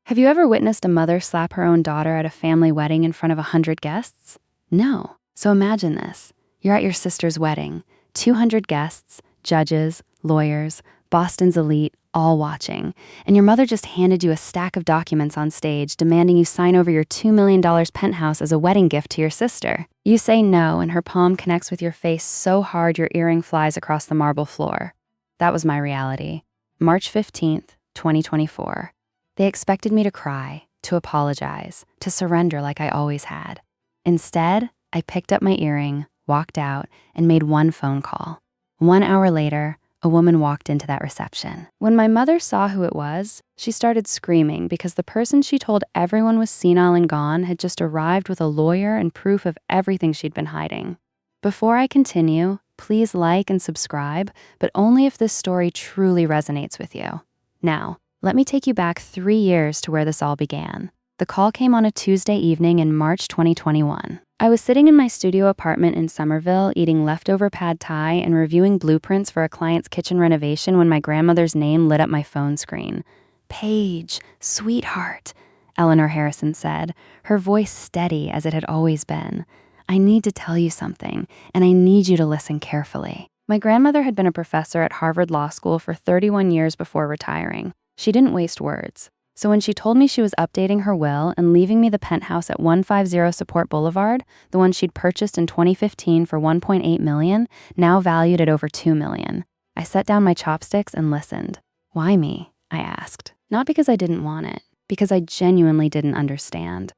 Have you ever witnessed a mother slap her own daughter at a family wedding in front of 100 guests? No. So imagine this. You're at your sister's wedding, 200 guests, judges, lawyers, Boston's elite, all watching, and your mother just handed you a stack of documents on stage demanding you sign over your $2 million penthouse as a wedding gift to your sister. You say no, and her palm connects with your face so hard your earring flies across the marble floor. That was my reality. March 15th, 2024. They expected me to cry, to apologize, to surrender like I always had. Instead, I picked up my earring, walked out, and made one phone call. 1 hour later, a woman walked into that reception. When my mother saw who it was, she started screaming because the person she told everyone was senile and gone had just arrived with a lawyer and proof of everything she'd been hiding. Before I continue, please like and subscribe, but only if this story truly resonates with you. Now, let me take you back 3 years to where this all began. The call came on a Tuesday evening in March 2021. I was sitting in my studio apartment in Somerville eating leftover pad thai and reviewing blueprints for a client's kitchen renovation when my grandmother's name lit up my phone screen. "Paige, sweetheart," Eleanor Harrison said, her voice steady as it had always been. "I need to tell you something, and I need you to listen carefully." My grandmother had been a professor at Harvard Law School for 31 years before retiring. She didn't waste words. So when she told me she was updating her will and leaving me the penthouse at 150 Support Boulevard, the one she'd purchased in 2015 for $1.8 million, now valued at over $2 million, I set down my chopsticks and listened. "Why me?" I asked. Not because I didn't want it, because I genuinely didn't understand.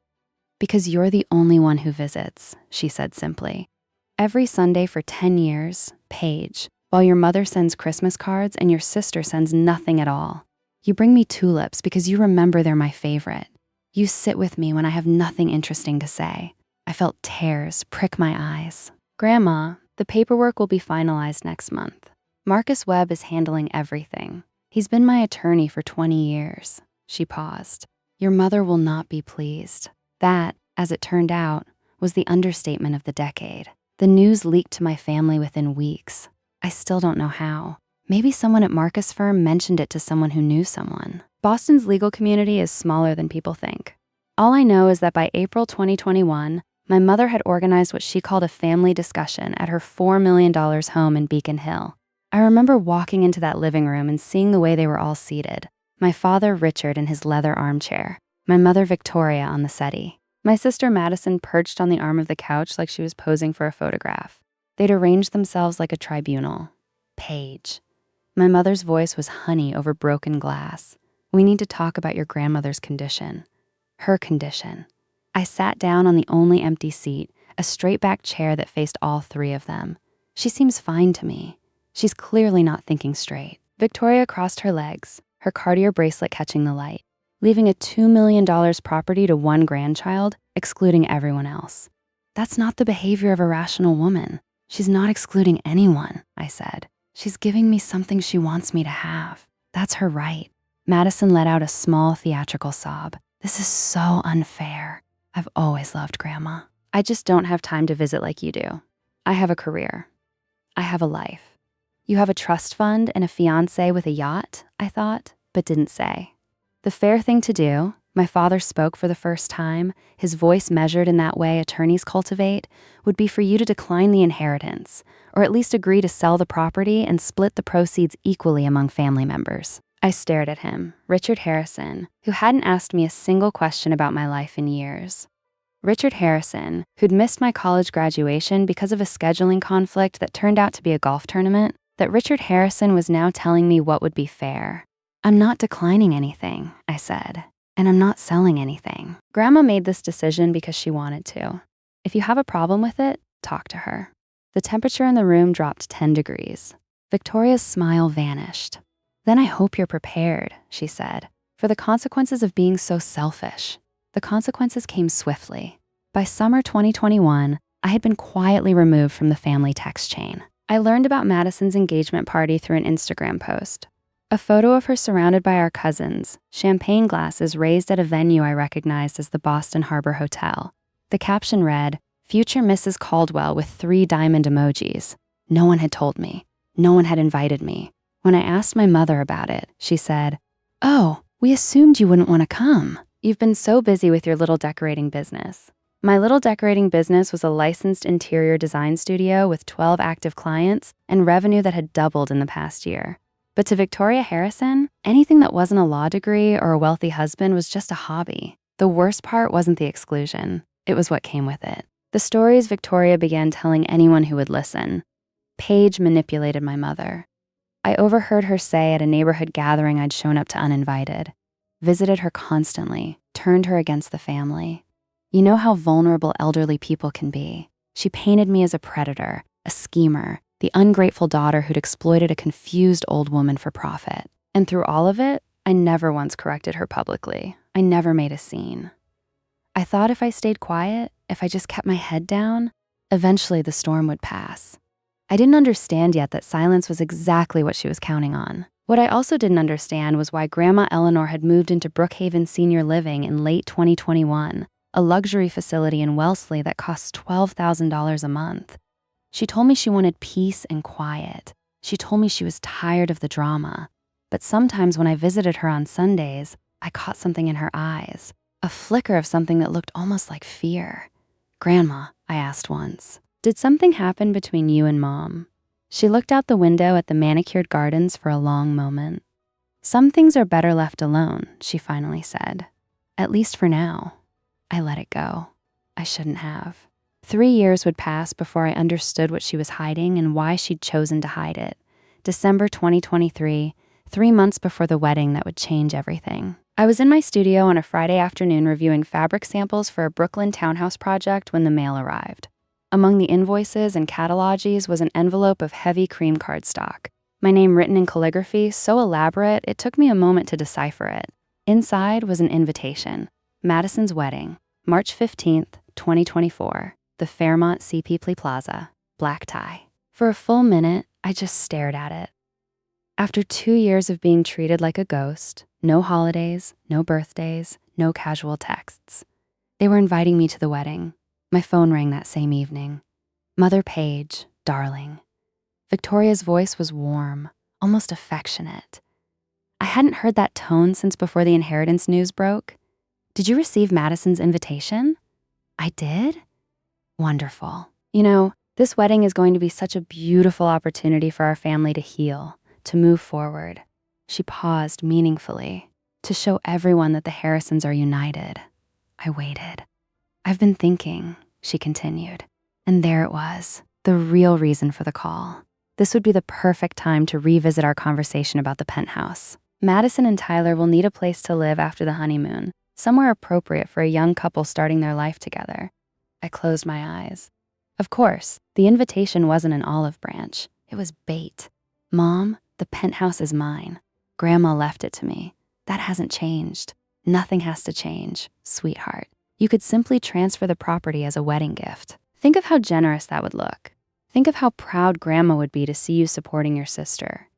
"Because you're the only one who visits," she said simply. "Every Sunday for 10 years, Paige, while your mother sends Christmas cards and your sister sends nothing at all. You bring me tulips because you remember they're my favorite. You sit with me when I have nothing interesting to say." I felt tears prick my eyes. "Grandma, the paperwork will be finalized next month. Marcus Webb is handling everything. He's been my attorney for 20 years. She paused. "Your mother will not be pleased." That, as it turned out, was the understatement of the decade. The news leaked to my family within weeks. I still don't know how. Maybe someone at Marcus' firm mentioned it to someone who knew someone. Boston's legal community is smaller than people think. All I know is that by April 2021, my mother had organized what she called a family discussion at her $4 million home in Beacon Hill. I remember walking into that living room and seeing the way they were all seated. My father, Richard, in his leather armchair. My mother, Victoria, on the settee. My sister, Madison, perched on the arm of the couch like she was posing for a photograph. They'd arranged themselves like a tribunal. "Paige." My mother's voice was honey over broken glass. "We need to talk about your grandmother's condition." Her condition. I sat down on the only empty seat, a straight-back chair that faced all three of them. "She seems fine to me. She's clearly not thinking straight." Victoria crossed her legs, her Cartier bracelet catching the light, leaving a $2 million property to one grandchild, excluding everyone else. "That's not the behavior of a rational woman. She's not excluding anyone," I said. "She's giving me something she wants me to have. That's her right." Madison let out a small theatrical sob. "This is so unfair. I've always loved Grandma. I just don't have time to visit like you do. I have a career. I have a life. You have a trust fund and a fiancé with a yacht," I thought, but didn't say. "The fair thing to do," my father spoke for the first time, his voice measured in that way attorneys cultivate, "would be for you to decline the inheritance, or at least agree to sell the property and split the proceeds equally among family members." I stared at him, Richard Harrison, who hadn't asked me a single question about my life in years. Richard Harrison, who'd missed my college graduation because of a scheduling conflict that turned out to be a golf tournament, that Richard Harrison was now telling me what would be fair. "I'm not declining anything," I said, "and I'm not selling anything. Grandma made this decision because she wanted to. If you have a problem with it, talk to her." The temperature in the room dropped 10 degrees. Victoria's smile vanished. "Then I hope you're prepared," she said, "for the consequences of being so selfish." The consequences came swiftly. By summer 2021, I had been quietly removed from the family text chain. I learned about Madison's engagement party through an Instagram post. A photo of her surrounded by our cousins, champagne glasses raised at a venue I recognized as the Boston Harbor Hotel. The caption read, "Future Mrs. Caldwell," with 3 diamond emojis. No one had told me. No one had invited me. When I asked my mother about it, she said, "Oh, We assumed you wouldn't want to come. You've been so busy with your little decorating business. My little decorating business was a licensed interior design studio with 12 active clients and revenue that had doubled in the past year. But to Victoria Harrison, anything that wasn't a law degree or a wealthy husband was just a hobby. The worst part wasn't the exclusion. It was what came with it. The stories Victoria began telling anyone who would listen. Paige manipulated my mother. I overheard her say at a neighborhood gathering I'd shown up to uninvited. Visited her constantly, turned her against the family. You know how vulnerable elderly people can be. She painted me as a predator, a schemer, the ungrateful daughter who'd exploited a confused old woman for profit. And through all of it, I never once corrected her publicly. I never made a scene. I thought if I stayed quiet, if I just kept my head down, eventually the storm would pass. I didn't understand yet that silence was exactly what she was counting on. What I also didn't understand was why Grandma Eleanor had moved into Brookhaven Senior Living in late 2021, a luxury facility in Wellesley that costs $12,000 a month. She told me she wanted peace and quiet. She told me she was tired of the drama. But sometimes when I visited her on Sundays, I caught something in her eyes, a flicker of something that looked almost like fear. "Grandma," I asked once, "did something happen between you and Mom?" She looked out the window at the manicured gardens for a long moment. "Some things are better left alone," she finally said. "At least for now." I let it go. I shouldn't have. 3 years would pass before I understood what she was hiding and why she'd chosen to hide it. December 2023, 3 months before the wedding that would change everything. I was in my studio on a Friday afternoon reviewing fabric samples for a Brooklyn townhouse project when the mail arrived. Among the invoices and catalogies was an envelope of heavy cream cardstock. My name written in calligraphy so elaborate it took me a moment to decipher it. Inside was an invitation. Madison's wedding, March 15th, 2024, the Fairmont CP Plaza, black tie. For a full minute, I just stared at it. After 2 years of being treated like a ghost, no holidays, no birthdays, no casual texts. They were inviting me to the wedding. My phone rang that same evening. Mother Paige, darling. Victoria's voice was warm, almost affectionate. I hadn't heard that tone since before the inheritance news broke. "Did you receive Madison's invitation?" "I did?" "Wonderful. You know, this wedding is going to be such a beautiful opportunity for our family to heal, to move forward." She paused meaningfully, "to show everyone that the Harrisons are united." I waited. "I've been thinking," she continued. And there it was, the real reason for the call. This would be the perfect time to revisit our conversation about the penthouse. Madison and Tyler will need a place to live after the honeymoon, somewhere appropriate for a young couple starting their life together. I closed my eyes. Of course, the invitation wasn't an olive branch. It was bait. "Mom, the penthouse is mine. Grandma left it to me. That hasn't changed. Nothing has to change, sweetheart. You could simply transfer the property as a wedding gift. Think of how generous that would look. Think of how proud Grandma would be to see you supporting your sister."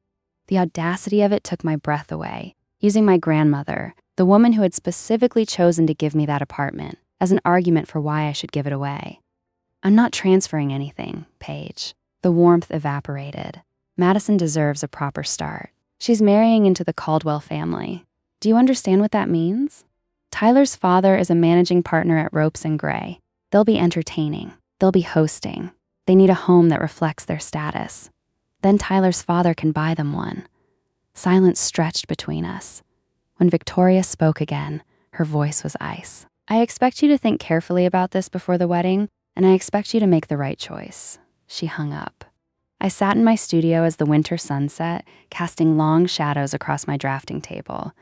The audacity of it took my breath away, using my grandmother, the woman who had specifically chosen to give me that apartment, as an argument for why I should give it away. "I'm not transferring anything, Paige." The warmth evaporated. Madison deserves a proper start. She's marrying into the Caldwell family. Do you understand what that means? Tyler's father is a managing partner at Ropes and Gray. They'll be entertaining. They'll be hosting. They need a home that reflects their status. Then Tyler's father can buy them one. Silence stretched between us. When Victoria spoke again, her voice was ice. "I expect you to think carefully about this before the wedding, and I expect you to make the right choice." She hung up. I sat in my studio as the winter sun set, casting long shadows across my drafting table.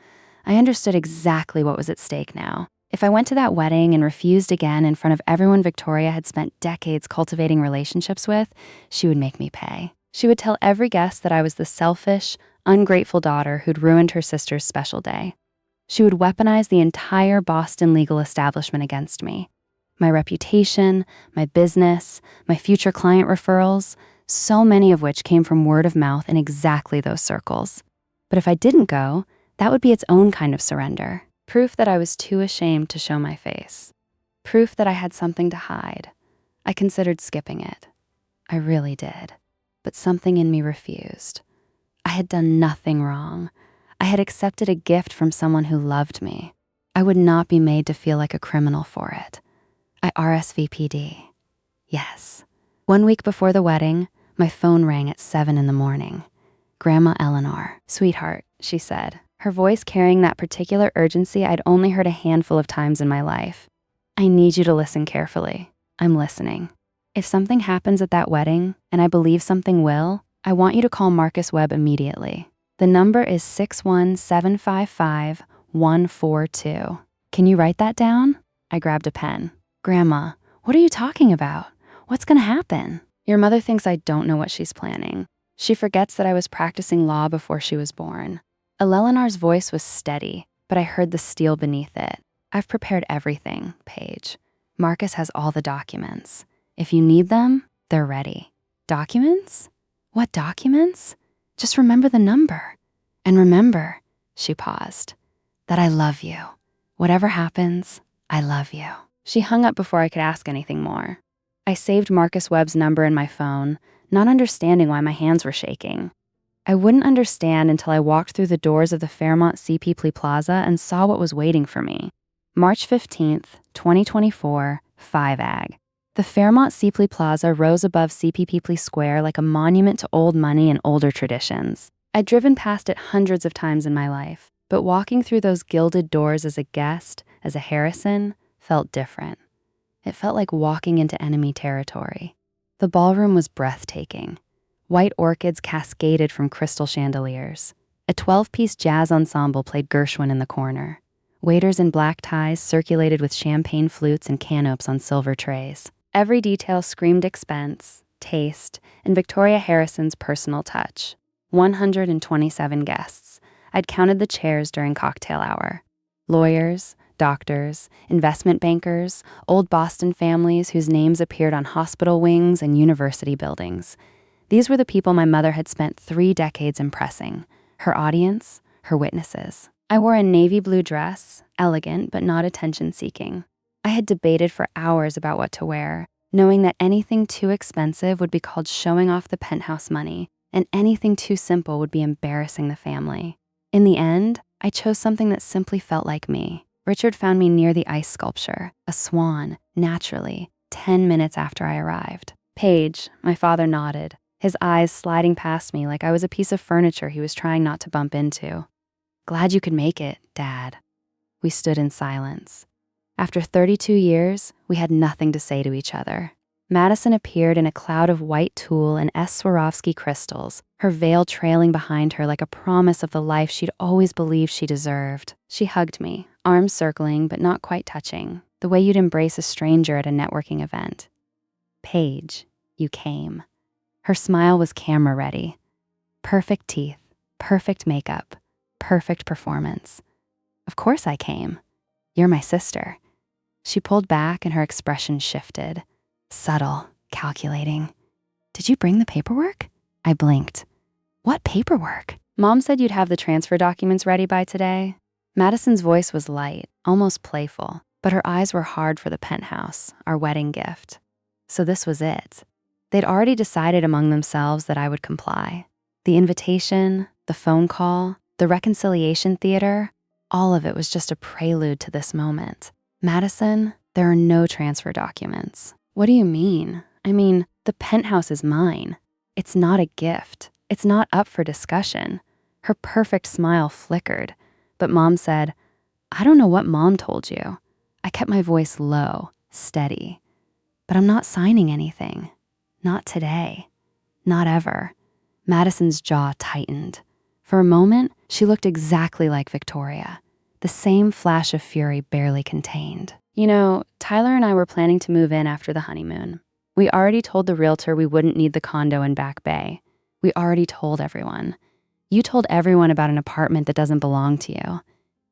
I understood exactly what was at stake now. If I went to that wedding and refused again in front of everyone Victoria had spent decades cultivating relationships with, she would make me pay. She would tell every guest that I was the selfish, ungrateful daughter who'd ruined her sister's special day. She would weaponize the entire Boston legal establishment against me. My reputation, my business, my future client referrals, so many of which came from word of mouth in exactly those circles. But if I didn't go, that would be its own kind of surrender. Proof that I was too ashamed to show my face. Proof that I had something to hide. I considered skipping it. I really did. But something in me refused. I had done nothing wrong. I had accepted a gift from someone who loved me. I would not be made to feel like a criminal for it. I RSVP'd. Yes. 1 week before the wedding, my phone rang at 7 in the morning. Grandma Eleanor. "Sweetheart," she said, her voice carrying that particular urgency I'd only heard a handful of times in my life. "I need you to listen carefully. I'm listening. If something happens at that wedding, and I believe something will, I want you to call Marcus Webb immediately. The number is 61755-142. Can you write that down?" I grabbed a pen. "Grandma, what are you talking about? What's gonna happen?" "Your mother thinks I don't know what she's planning. She forgets that I was practicing law before she was born." Eleanor's voice was steady, but I heard the steel beneath it. "I've prepared everything, Paige. Marcus has all the documents. If you need them, they're ready." "Documents? What documents?" "Just remember the number. And remember," she paused, "that I love you. Whatever happens, I love you." She hung up before I could ask anything more. I saved Marcus Webb's number in my phone, not understanding why my hands were shaking. I wouldn't understand until I walked through the doors of the Fairmont CP Plaza and saw what was waiting for me. March 15th, 2024, 5 Ag. The Fairmont CP Plaza rose above CP Peeply Square like a monument to old money and older traditions. I'd driven past it hundreds of times in my life, but walking through those gilded doors as a guest, as a Harrison, felt different. It felt like walking into enemy territory. The ballroom was breathtaking. White orchids cascaded from crystal chandeliers. A 12-piece jazz ensemble played Gershwin in the corner. Waiters in black ties circulated with champagne flutes and canopes on silver trays. Every detail screamed expense, taste, and Victoria Harrison's personal touch. 127 guests. I'd counted the chairs during cocktail hour. Lawyers, doctors, investment bankers, old Boston families whose names appeared on hospital wings and university buildings. These were the people my mother had spent 3 decades impressing. Her audience, her witnesses. I wore a navy blue dress, elegant but not attention-seeking. I had debated for hours about what to wear, knowing that anything too expensive would be called showing off the penthouse money, and anything too simple would be embarrassing the family. In the end, I chose something that simply felt like me. Richard found me near the ice sculpture, a swan, naturally, 10 minutes after I arrived. "Paige," my father nodded, his eyes sliding past me like I was a piece of furniture he was trying not to bump into. "Glad you could make it, Dad." We stood in silence. After 32 years, we had nothing to say to each other. Madison appeared in a cloud of white tulle and S. Swarovski crystals, her veil trailing behind her like a promise of the life she'd always believed she deserved. She hugged me, arms circling but not quite touching, the way you'd embrace a stranger at a networking event. "Paige, you came." Her smile was camera ready. Perfect teeth, perfect makeup, perfect performance. "Of course I came. You're my sister." She pulled back and her expression shifted. Subtle, calculating. "Did you bring the paperwork?" I blinked. "What paperwork?" "Mom said you'd have the transfer documents ready by today." Madison's voice was light, almost playful, but her eyes were hard for the penthouse, our wedding gift. So this was it. They'd already decided among themselves that I would comply. The invitation, the phone call, the reconciliation theater, all of it was just a prelude to this moment. "Madison, there are no transfer documents." "What do you mean?" "I mean, the penthouse is mine. It's not a gift. It's not up for discussion." Her perfect smile flickered, but Mom said, "I don't know what Mom told you." I kept my voice low, steady. "But I'm not signing anything. Not today. Not ever." Madison's jaw tightened. For a moment, she looked exactly like Victoria, the same flash of fury barely contained. "You know, Tyler and I were planning to move in after the honeymoon. We already told the realtor we wouldn't need the condo in Back Bay. We already told everyone. You told everyone about an apartment that doesn't belong to you.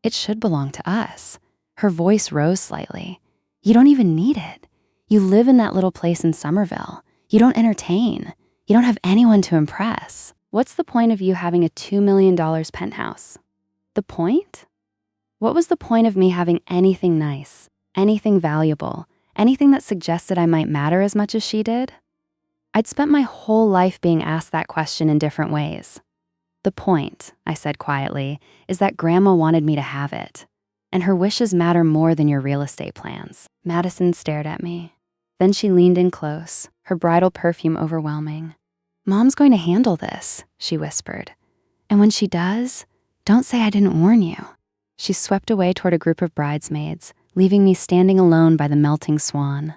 It should belong to us." Her voice rose slightly. "You don't even need it. You live in that little place in Somerville. You don't entertain. You don't have anyone to impress. What's the point of you having a $2 million penthouse?" The point? What was the point of me having anything nice, anything valuable, anything that suggested I might matter as much as she did? I'd spent my whole life being asked that question in different ways. The point, I said quietly, is that Grandma wanted me to have it. And her wishes matter more than your real estate plans. Madison stared at me. Then she leaned in close, her bridal perfume overwhelming. Mom's going to handle this, she whispered. And when she does, don't say I didn't warn you. She swept away toward a group of bridesmaids, leaving me standing alone by the melting swan.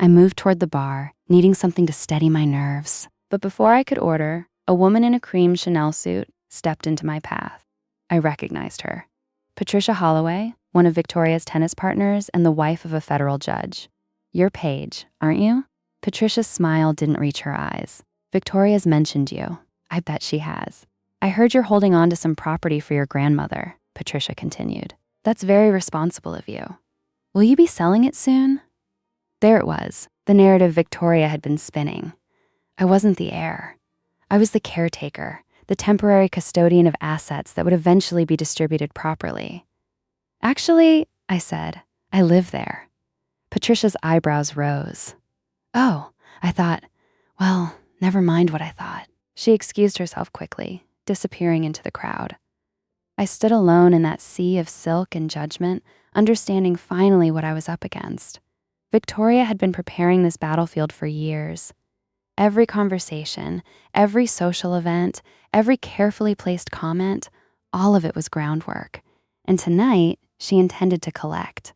I moved toward the bar, needing something to steady my nerves. But before I could order, a woman in a cream Chanel suit stepped into my path. I recognized her. Patricia Holloway, one of Victoria's tennis partners and the wife of a federal judge. You're Paige, aren't you? Patricia's smile didn't reach her eyes. Victoria's mentioned you. I bet she has. I heard you're holding on to some property for your grandmother, Patricia continued. That's very responsible of you. Will you be selling it soon? There it was, the narrative Victoria had been spinning. I wasn't the heir. I was the caretaker, the temporary custodian of assets that would eventually be distributed properly. Actually, I said, I live there. Patricia's eyebrows rose. Oh, I thought, well, never mind what I thought. She excused herself quickly, disappearing into the crowd. I stood alone in that sea of silk and judgment, understanding finally what I was up against. Victoria had been preparing this battlefield for years. Every conversation, every social event, every carefully placed comment, all of it was groundwork. And tonight, she intended to collect.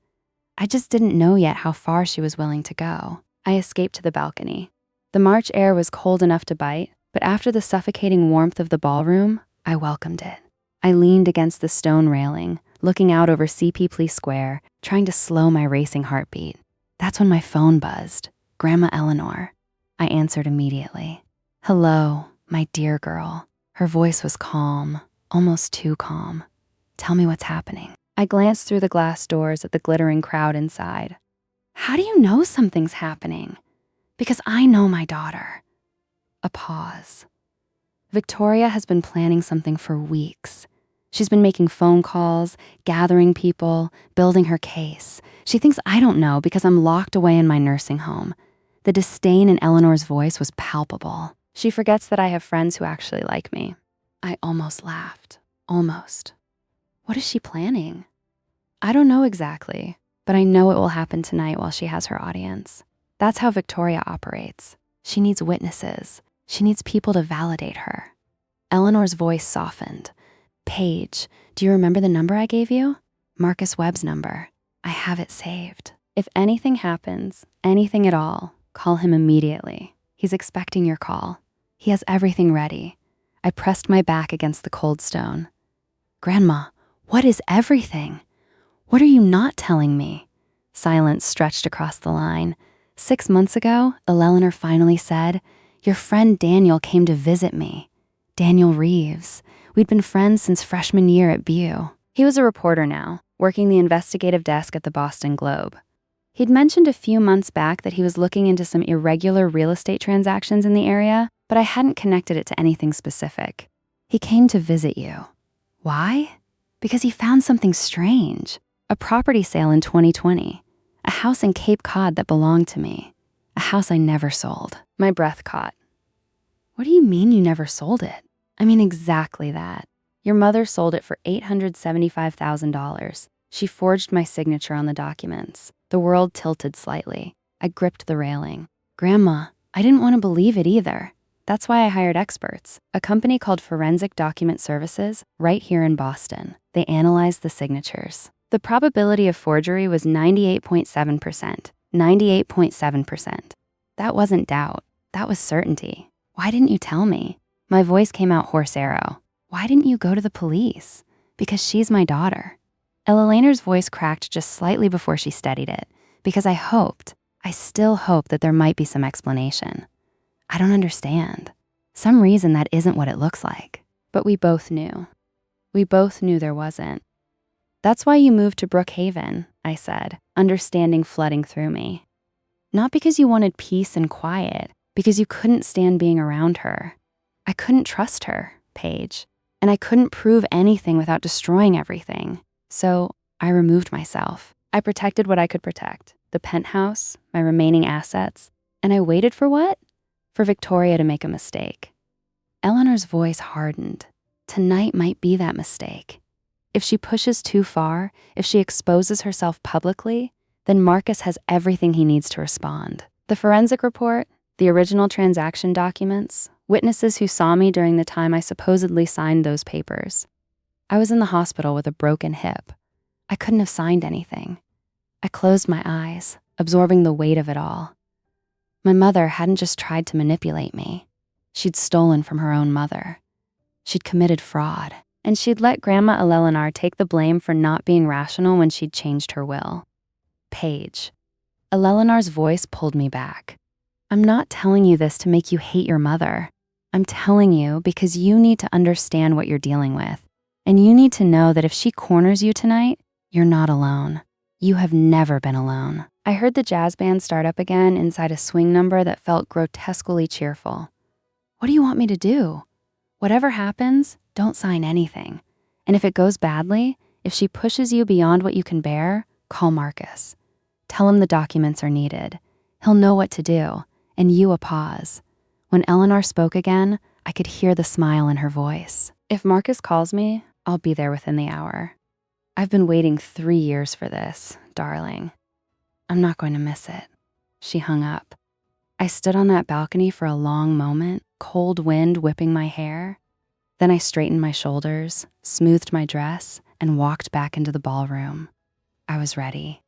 I just didn't know yet how far she was willing to go. I escaped to the balcony. The March air was cold enough to bite, but after the suffocating warmth of the ballroom, I welcomed it. I leaned against the stone railing, looking out over CP Police Square, trying to slow my racing heartbeat. That's when my phone buzzed. Grandma Eleanor. I answered immediately. Hello, my dear girl. Her voice was calm, almost too calm. Tell me what's happening. I glanced through the glass doors at the glittering crowd inside. How do you know something's happening? Because I know my daughter. A pause. Victoria has been planning something for weeks. She's been making phone calls, gathering people, building her case. She thinks I don't know because I'm locked away in my nursing home. The disdain in Eleanor's voice was palpable. She forgets that I have friends who actually like me. I almost laughed. Almost. What is she planning? I don't know exactly, but I know it will happen tonight while she has her audience. That's how Victoria operates. She needs witnesses. She needs people to validate her. Eleanor's voice softened. Paige, do you remember the number I gave you? Marcus Webb's number. I have it saved. If anything happens, anything at all, call him immediately. He's expecting your call. He has everything ready. I pressed my back against the cold stone. Grandma, what is everything? What are you not telling me? Silence stretched across the line. 6 months ago, Eleanor finally said, your friend Daniel came to visit me. Daniel Reeves. We'd been friends since freshman year at BU. He was a reporter now, working the investigative desk at the Boston Globe. He'd mentioned a few months back that he was looking into some irregular real estate transactions in the area, but I hadn't connected it to anything specific. He came to visit you. Why? Because he found something strange. A property sale in 2020. A house in Cape Cod that belonged to me. A house I never sold. My breath caught. What do you mean you never sold it? I mean exactly that. Your mother sold it for $875,000. She forged my signature on the documents. The world tilted slightly. I gripped the railing. Grandma, I didn't want to believe it either. That's why I hired experts, a company called Forensic Document Services, right here in Boston. They analyzed the signatures. The probability of forgery was 98.7%. 98.7%. That wasn't doubt. That was certainty. Why didn't you tell me? My voice came out hoarse arrow. Why didn't you go to the police? Because she's my daughter. Eleanor's voice cracked just slightly before she steadied it, because I still hope that there might be some explanation. I don't understand. Some reason that isn't what it looks like. But we both knew. We both knew there wasn't. That's why you moved to Brookhaven, I said, understanding flooding through me. Not because you wanted peace and quiet, because you couldn't stand being around her. I couldn't trust her, Paige, and I couldn't prove anything without destroying everything. So I removed myself. I protected what I could protect, the penthouse, my remaining assets, and I waited for what? For Victoria to make a mistake. Eleanor's voice hardened. Tonight might be that mistake. If she pushes too far, if she exposes herself publicly, then Marcus has everything he needs to respond. The forensic report, the original transaction documents, witnesses who saw me during the time I supposedly signed those papers. I was in the hospital with a broken hip. I couldn't have signed anything. I closed my eyes, absorbing the weight of it all. My mother hadn't just tried to manipulate me. She'd stolen from her own mother. She'd committed fraud, and she'd let Grandma Eleanor take the blame for not being rational when she'd changed her will. Paige. Eleanor's voice pulled me back. I'm not telling you this to make you hate your mother. I'm telling you because you need to understand what you're dealing with. And you need to know that if she corners you tonight, you're not alone. You have never been alone. I heard the jazz band start up again inside a swing number that felt grotesquely cheerful. What do you want me to do? Whatever happens, don't sign anything. And if it goes badly, if she pushes you beyond what you can bear, call Marcus. Tell him the documents are needed. He'll know what to do, and you a pause. When Eleanor spoke again, I could hear the smile in her voice. If Marcus calls me, I'll be there within the hour. I've been waiting 3 years for this, darling. I'm not going to miss it. She hung up. I stood on that balcony for a long moment, cold wind whipping my hair. Then I straightened my shoulders, smoothed my dress, and walked back into the ballroom. I was ready.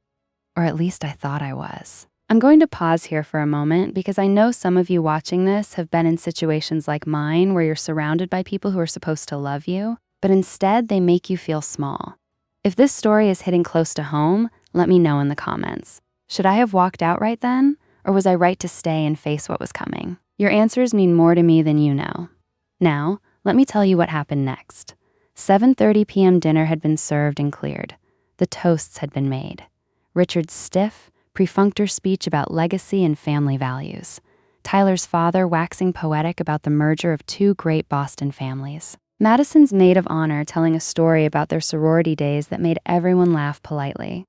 Or at least I thought I was. I'm going to pause here for a moment because I know some of you watching this have been in situations like mine where you're surrounded by people who are supposed to love you, but instead they make you feel small. If this story is hitting close to home, let me know in the comments. Should I have walked out right then? Or was I right to stay and face what was coming? Your answers mean more to me than you know. Now, let me tell you what happened next. 7:30 p.m. dinner had been served and cleared. The toasts had been made. Richard's stiff, perfunctory speech about legacy and family values. Tyler's father waxing poetic about the merger of two great Boston families. Madison's maid of honor telling a story about their sorority days that made everyone laugh politely.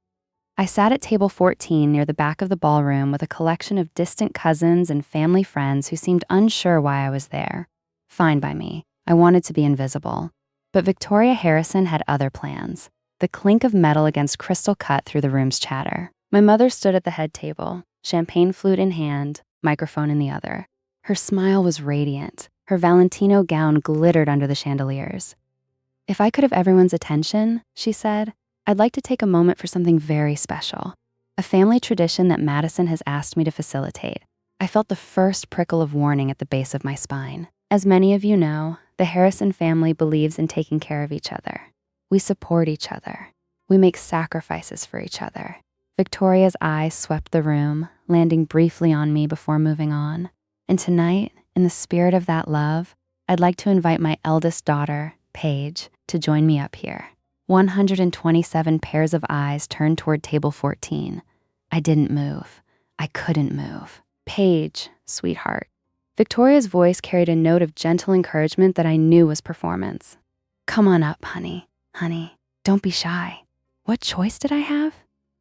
I sat at table 14 near the back of the ballroom with a collection of distant cousins and family friends who seemed unsure why I was there. Fine by me. I wanted to be invisible. But Victoria Harrison had other plans. The clink of metal against crystal cut through the room's chatter. My mother stood at the head table, champagne flute in hand, microphone in the other. Her smile was radiant. Her Valentino gown glittered under the chandeliers. If I could have everyone's attention, she said, I'd like to take a moment for something very special. A family tradition that Madison has asked me to facilitate. I felt the first prickle of warning at the base of my spine. As many of you know, the Harrison family believes in taking care of each other. We support each other. We make sacrifices for each other. Victoria's eyes swept the room, landing briefly on me before moving on. And tonight, in the spirit of that love, I'd like to invite my eldest daughter, Paige, to join me up here. 127 pairs of eyes turned toward table 14. I didn't move. I couldn't move. Paige, sweetheart. Victoria's voice carried a note of gentle encouragement that I knew was performance. Come on up, honey. Honey, don't be shy. What choice did I have?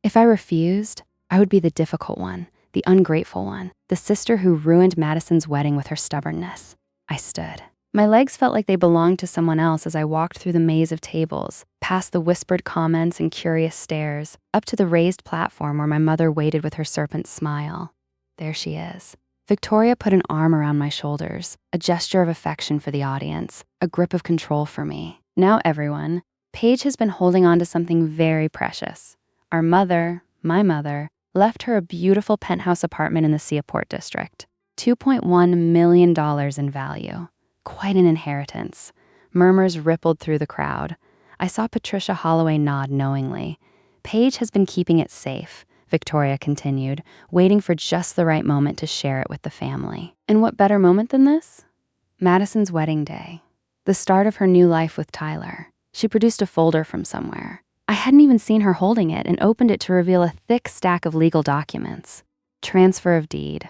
If I refused, I would be the difficult one, the ungrateful one, the sister who ruined Madison's wedding with her stubbornness. I stood. My legs felt like they belonged to someone else as I walked through the maze of tables, past the whispered comments and curious stares, up to the raised platform where my mother waited with her serpent smile. There she is. Victoria put an arm around my shoulders, a gesture of affection for the audience, a grip of control for me. Now everyone, Paige has been holding on to something very precious. Our mother, my mother, left her a beautiful penthouse apartment in the Seaport district. $2.1 million in value. Quite an inheritance. Murmurs rippled through the crowd. I saw Patricia Holloway nod knowingly. Paige has been keeping it safe, Victoria continued, waiting for just the right moment to share it with the family. And what better moment than this? Madison's wedding day. The start of her new life with Tyler. She produced a folder from somewhere. I hadn't even seen her holding it and opened it to reveal a thick stack of legal documents. Transfer of deed.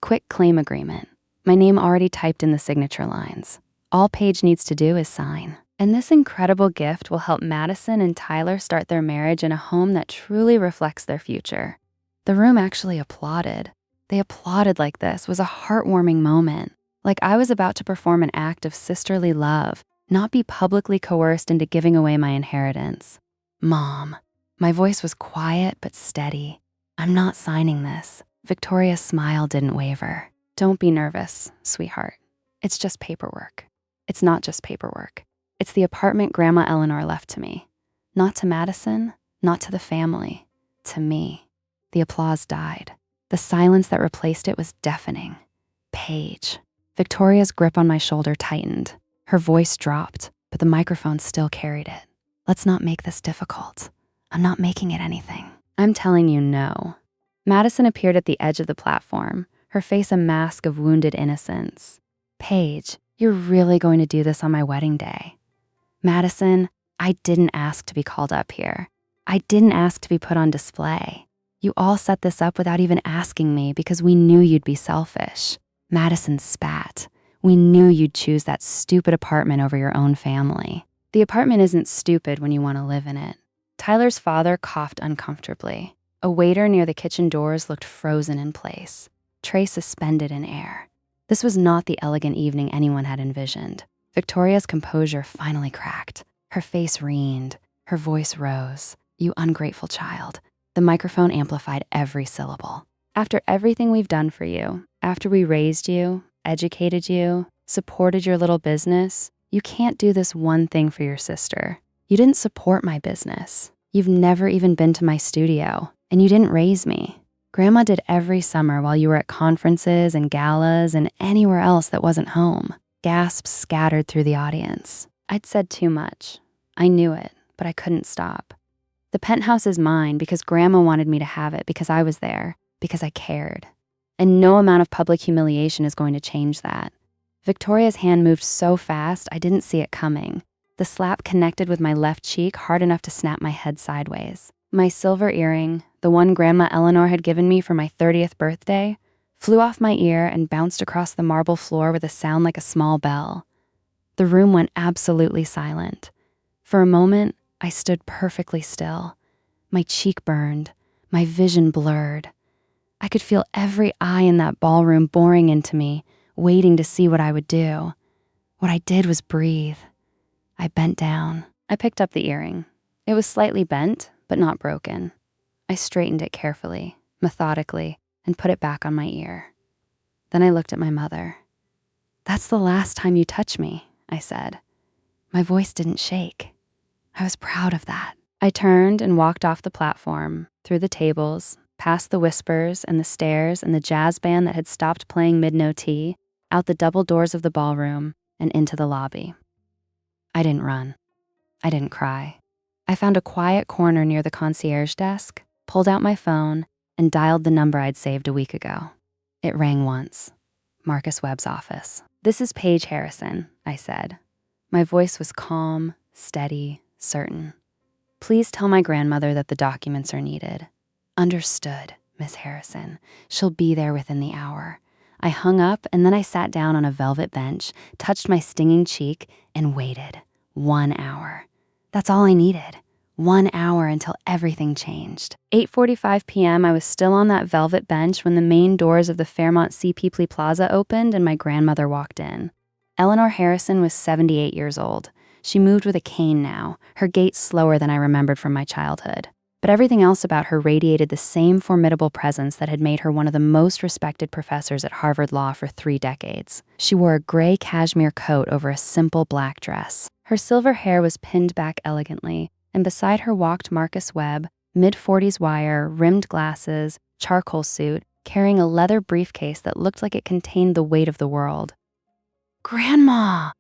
Quick claim agreement. My name already typed in the signature lines. All Paige needs to do is sign. And this incredible gift will help Madison and Tyler start their marriage in a home that truly reflects their future. The room actually applauded. They applauded like this was a heartwarming moment, like I was about to perform an act of sisterly love, not be publicly coerced into giving away my inheritance. Mom. My voice was quiet but steady. I'm not signing this. Victoria's smile didn't waver. Don't be nervous, sweetheart. It's just paperwork. It's not just paperwork. It's the apartment Grandma Eleanor left to me. Not to Madison, not to the family, to me. The applause died. The silence that replaced it was deafening. Paige. Victoria's grip on my shoulder tightened. Her voice dropped, but the microphone still carried it. Let's not make this difficult. I'm not making it anything. I'm telling you no. Madison appeared at the edge of the platform, her face a mask of wounded innocence. Paige, you're really going to do this on my wedding day? Madison, I didn't ask to be called up here. I didn't ask to be put on display. You all set this up without even asking me because we knew you'd be selfish. Madison spat. We knew you'd choose that stupid apartment over your own family. The apartment isn't stupid when you want to live in it. Tyler's father coughed uncomfortably. A waiter near the kitchen doors looked frozen in place, tray suspended in air. This was not the elegant evening anyone had envisioned. Victoria's composure finally cracked. Her face reened. Her voice rose. You ungrateful child. The microphone amplified every syllable. After everything we've done for you, after we raised you, educated you, supported your little business, you can't do this one thing for your sister. You didn't support my business. You've never even been to my studio, and you didn't raise me. Grandma did every summer while you were at conferences and galas and anywhere else that wasn't home. Gasps scattered through the audience. I'd said too much. I knew it, but I couldn't stop. The penthouse is mine because Grandma wanted me to have it because I was there, because I cared. And no amount of public humiliation is going to change that. Victoria's hand moved so fast, I didn't see it coming. The slap connected with my left cheek hard enough to snap my head sideways. My silver earring, the one Grandma Eleanor had given me for my 30th birthday, flew off my ear and bounced across the marble floor with a sound like a small bell. The room went absolutely silent. For a moment, I stood perfectly still. My cheek burned, my vision blurred. I could feel every eye in that ballroom boring into me, waiting to see what I would do. What I did was breathe. I bent down. I picked up the earring. It was slightly bent, but not broken. I straightened it carefully, methodically, and put it back on my ear. Then I looked at my mother. That's the last time you touch me, I said. My voice didn't shake. I was proud of that. I turned and walked off the platform, through the tables, past the whispers and the stares and the jazz band that had stopped playing mid-no tea, out the double doors of the ballroom, and into the lobby. I didn't run. I didn't cry. I found a quiet corner near the concierge desk, pulled out my phone, and dialed the number I'd saved a week ago. It rang once. Marcus Webb's office. This is Paige Harrison, I said. My voice was calm, steady, certain. Please tell my grandmother that the documents are needed. Understood, Miss Harrison. She'll be there within the hour. I hung up and then I sat down on a velvet bench, touched my stinging cheek, and waited. 1 hour. That's all I needed. 1 hour until everything changed. 8:45 p.m., I was still on that velvet bench when the main doors of the Fairmont C. Peeply Plaza opened and my grandmother walked in. Eleanor Harrison was 78 years old. She moved with a cane now, her gait slower than I remembered from my childhood. But everything else about her radiated the same formidable presence that had made her one of the most respected professors at Harvard Law for 3 decades. She wore a gray cashmere coat over a simple black dress. Her silver hair was pinned back elegantly, and beside her walked Marcus Webb, mid-40s wire, rimmed glasses, charcoal suit, carrying a leather briefcase that looked like it contained the weight of the world. Grandma!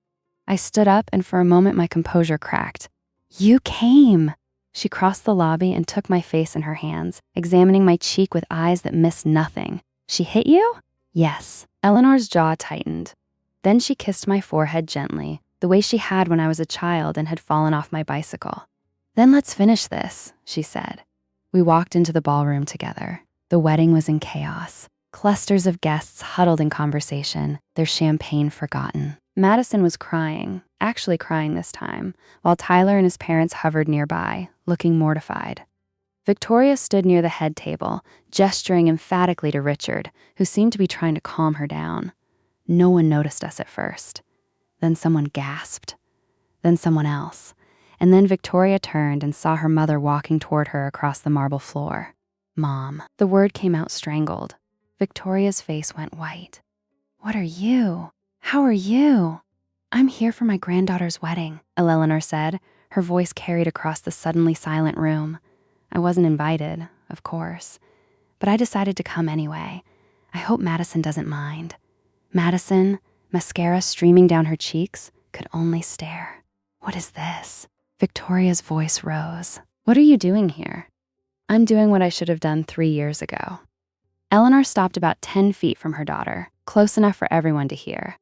I stood up, and for a moment my composure cracked. You came! She crossed the lobby and took my face in her hands, examining my cheek with eyes that missed nothing. She hit you? Yes. Eleanor's jaw tightened. Then she kissed my forehead gently, the way she had when I was a child and had fallen off my bicycle. Then let's finish this, she said. We walked into the ballroom together. The wedding was in chaos. Clusters of guests huddled in conversation, their champagne forgotten. Madison was crying, actually crying this time, while Tyler and his parents hovered nearby, looking mortified. Victoria stood near the head table, gesturing emphatically to Richard, who seemed to be trying to calm her down. No one noticed us at first. Then someone gasped. then someone else. And then Victoria turned and saw her mother walking toward her across the marble floor. Mom. The word came out strangled. Victoria's face went white. What are you? How are you? I'm here for my granddaughter's wedding, Eleanor said, her voice carried across the suddenly silent room. I wasn't invited, of course, but I decided to come anyway. I hope Madison doesn't mind. Madison, mascara streaming down her cheeks, could only stare. What is this? Victoria's voice rose. What are you doing here? I'm doing what I should have done 3 years ago. Eleanor stopped about 10 feet from her daughter, close enough for everyone to hear.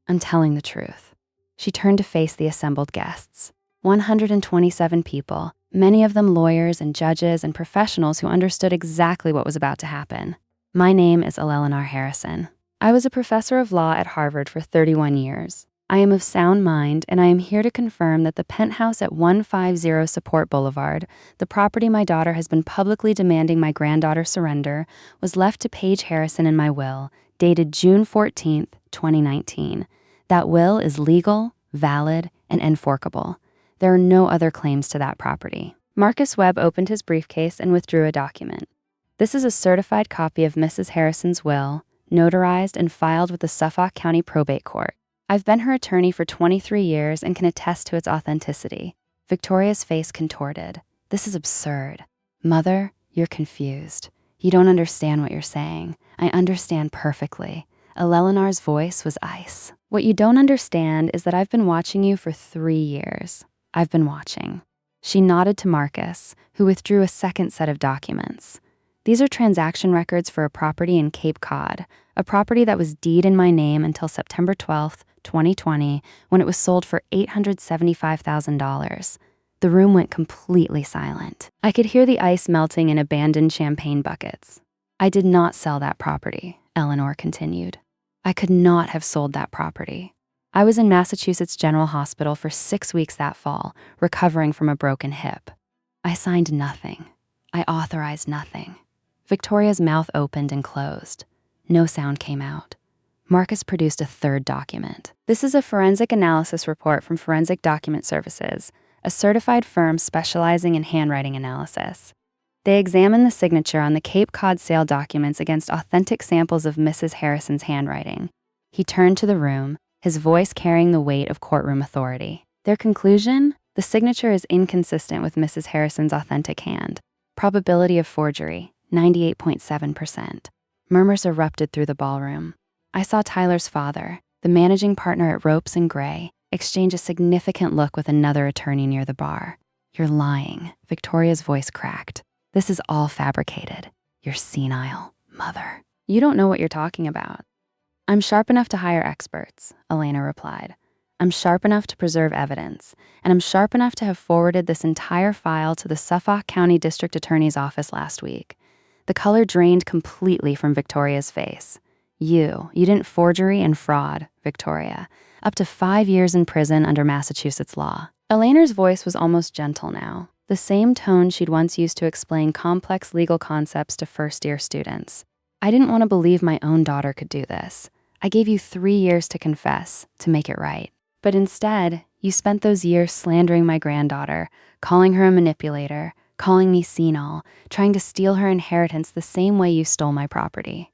I'm telling the truth. She turned to face the assembled guests. 127 people, many of them lawyers and judges and professionals who understood exactly what was about to happen. My name is Eleanor Harrison. I was a professor of law at Harvard for 31 years. I am of sound mind, and I am here to confirm that the penthouse at 150 Support Boulevard, the property my daughter has been publicly demanding my granddaughter surrender, was left to Paige Harrison in my will, dated June 14th, 2019. That will is legal, valid, and unforgettable. There are no other claims to that property. Marcus Webb opened his briefcase and withdrew a document. This is a certified copy of Mrs. Harrison's will, notarized and filed with the Suffolk County Probate Court. I've been her attorney for 23 years and can attest to its authenticity. Victoria's face contorted. This is absurd. Mother, you're confused. You don't understand what you're saying. I understand perfectly. Eleanor's voice was ice. What you don't understand is that I've been watching you for 3 years. I've been watching. She nodded to Marcus, who withdrew a second set of documents. These are transaction records for a property in Cape Cod, a property that was deed in my name until September 12th, 2020, when it was sold for $875,000. The room went completely silent. I could hear the ice melting in abandoned champagne buckets. I did not sell that property, Eleanor continued. I could not have sold that property. I was in Massachusetts General Hospital for 6 weeks that fall, recovering from a broken hip. I signed nothing. I authorized nothing. Victoria's mouth opened and closed. No sound came out. Marcus produced a third document. This is a forensic analysis report from Forensic Document Services, a certified firm specializing in handwriting analysis. They examined the signature on the Cape Cod sale documents against authentic samples of Mrs. Harrison's handwriting. He turned to the room, his voice carrying the weight of courtroom authority. Their conclusion? The signature is inconsistent with Mrs. Harrison's authentic hand. Probability of forgery, 98.7%. Murmurs erupted through the ballroom. I saw Tyler's father, the managing partner at Ropes and Gray, exchange a significant look with another attorney near the bar. You're lying, Victoria's voice cracked. This is all fabricated. You're senile, mother. You don't know what you're talking about. I'm sharp enough to hire experts, Elena replied. I'm sharp enough to preserve evidence, and I'm sharp enough to have forwarded this entire file to the Suffolk County District Attorney's office last week. The color drained completely from Victoria's face. You didn't forgery and fraud, Victoria. Up to 5 years in prison under Massachusetts law. Eleanor's voice was almost gentle now, the same tone she'd once used to explain complex legal concepts to first-year students. I didn't want to believe my own daughter could do this. I gave you 3 years to confess, to make it right. But instead, you spent those years slandering my granddaughter, calling her a manipulator, calling me senile, trying to steal her inheritance the same way you stole my property.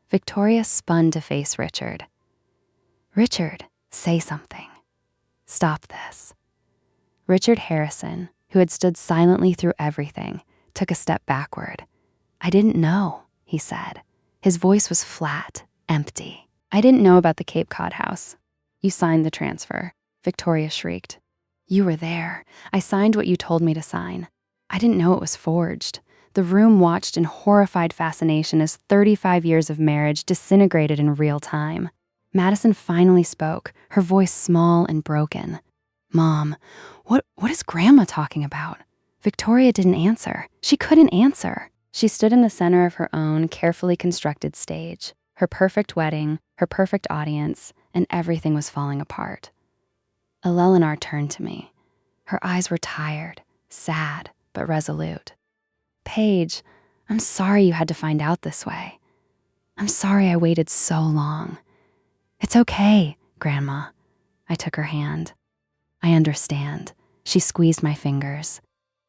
Victoria spun to face Richard. Richard, say something. Stop this. Richard Harrison, who had stood silently through everything, took a step backward. I didn't know, he said. His voice was flat, empty. I didn't know about the Cape Cod house. You signed the transfer, Victoria shrieked. You were there. I signed what you told me to sign. I didn't know it was forged. The room watched in horrified fascination as 35 years of marriage disintegrated in real time. Madison finally spoke, her voice small and broken. Mom, what is Grandma talking about? Victoria didn't answer. She couldn't answer. She stood in the center of her own carefully constructed stage, her perfect wedding, her perfect audience, and everything was falling apart. Eleanor turned to me. Her eyes were tired, sad, but resolute. Paige, I'm sorry you had to find out this way. I'm sorry I waited so long. It's okay, Grandma. I took her hand. I understand. She squeezed my fingers.